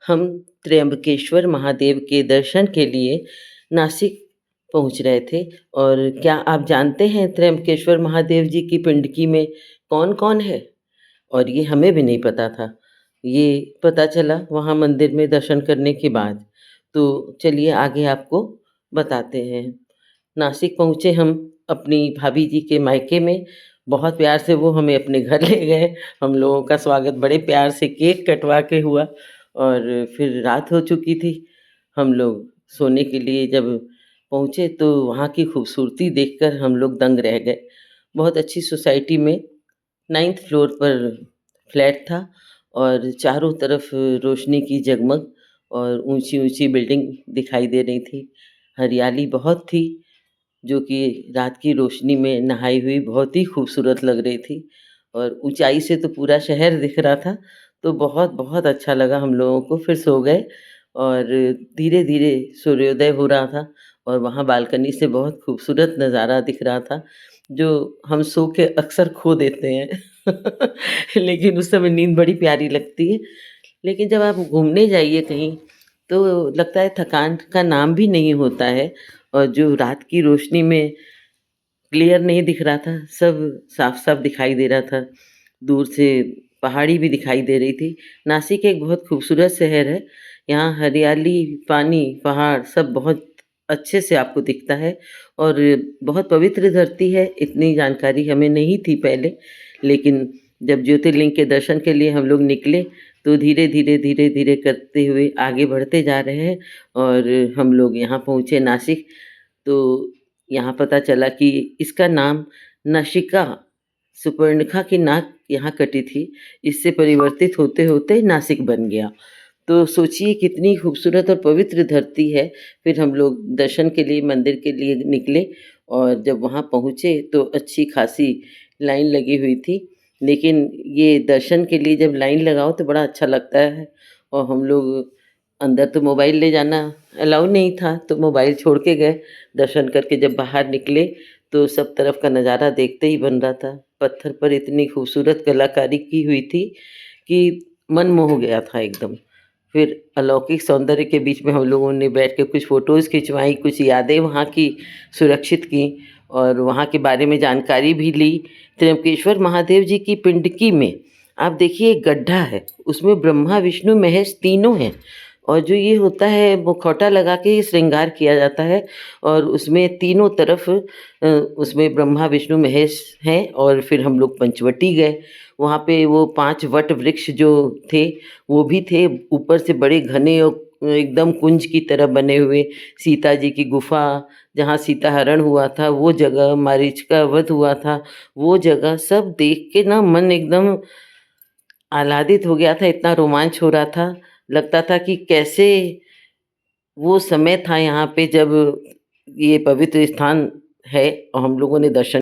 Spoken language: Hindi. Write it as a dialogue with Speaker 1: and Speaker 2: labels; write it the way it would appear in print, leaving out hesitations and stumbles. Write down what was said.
Speaker 1: हम त्र्यंबकेश्वर महादेव के दर्शन के लिए नासिक पहुँच रहे थे और क्या आप जानते हैं त्र्यंबकेश्वर महादेव जी की पिंडकी में कौन-कौन है? और ये हमें भी नहीं पता था। ये पता चला वहाँ मंदिर में दर्शन करने के बाद। तो चलिए आगे आपको बताते हैं। नासिक पहुँचे हम अपनी भाभी जी के मायके में, बहुत प्यार से वो हमें अपने घर ले गए। हम लोगों का स्वागत बड़े प्यार से केक कटवा के हुआ और फिर रात हो चुकी थी। हम लोग सोने के लिए जब पहुँचे तो वहाँ की खूबसूरती देखकर हम लोग दंग रह गए। बहुत अच्छी सोसाइटी में 9th फ्लोर पर फ्लैट था और चारों तरफ रोशनी की जगमग और ऊँची-ऊँची बिल्डिंग दिखाई दे रही थी। हरियाली बहुत थी, जो कि रात की रोशनी में नहाई हुई बहुत ही खूबसूरत लग रही थी और ऊँचाई से तो पूरा शहर दिख रहा था, तो बहुत-बहुत अच्छा लगा हम लोगों को। फिर सो गए और धीरे-धीरे सूर्योदय हो रहा था और वहाँ बालकनी से बहुत खूबसूरत नज़ारा दिख रहा था, जो हम सो के अक्सर खो देते हैं। लेकिन उस समय नींद बड़ी प्यारी लगती है। लेकिन जब आप घूमने जाइए कहीं, तो लगता है थकान का नाम भी नहीं होता है और जो रात की रोशनी में क्लियर नहीं दिख रहा था, सब साफ-साफ दिखाई दे रहा था। दूर से पहाड़ी भी दिखाई दे रही थी। नासिक एक बहुत खूबसूरत शहर है। यहाँ हरियाली, पानी, पहाड़ सब बहुत अच्छे से आपको दिखता है और बहुत पवित्र धरती है, इतनी जानकारी हमें नहीं थी पहले। लेकिन जब ज्योतिर्लिंग के दर्शन के लिए हम लोग निकले, तो धीरे-धीरे, धीरे-धीरे करते हुए आगे बढ़ते जा रहे हैं और हम लोग यहाँ पहुँचे नासिक। तो यहाँ पता चला कि इसका नाम नाशिका, सुपर्णखा की नाक यहाँ कटी थी, इससे परिवर्तित होते-होते नासिक बन गया। तो सोचिए कितनी खूबसूरत और पवित्र धरती है। फिर हम लोग दर्शन के लिए मंदिर के लिए निकले और जब वहाँ पहुँचे तो अच्छी खासी लाइन लगी हुई थी। लेकिन ये दर्शन के लिए जब लाइन लगाओ तो बड़ा अच्छा लगता है और हम लोग अंदर तो मोबाइल ले जाना अलाउ नहीं था, तो मोबाइल छोड़ के गए। दर्शन करके जब बाहर निकले, तो सब तरफ का नज़ारा देखते ही बन रहा था। पत्थर पर इतनी खूबसूरत कलाकारी की हुई थी कि मन मोह गया था एकदम। फिर अलौकिक सौंदर्य के बीच में हम लोगों ने बैठ के कुछ फ़ोटोज़ खिंचवाई, कुछ यादें वहाँ की सुरक्षित की और वहाँ के बारे में जानकारी भी ली। त्र्यंबकेश्वर महादेव जी की पिंडकी में आप देखिए एक गड्ढा है, उसमें ब्रह्मा, विष्णु, महेश तीनों हैं और जो ये होता है मुखौटा लगा के श्रृंगार किया जाता है और उसमें तीनों तरफ उसमें ब्रह्मा, विष्णु, महेश हैं और फिर हम लोग पंचवटी गए। वहाँ पे वो 5 वट वृक्ष जो थे, वो भी थे, ऊपर से बड़े घने और एकदम कुंज की तरह बने हुए। सीता जी की गुफ़ा, जहाँ सीता हरण हुआ था, वो जगह, मारीच का वध हुआ था, वो जगह, सब देख के ना मन एकदम आह्लादित हो गया था, इतना रोमांच हो रहा था। लगता था कि कैसे वो समय था यहाँ पे जब ये पवित्र स्थान है और हम लोगों ने दर्शन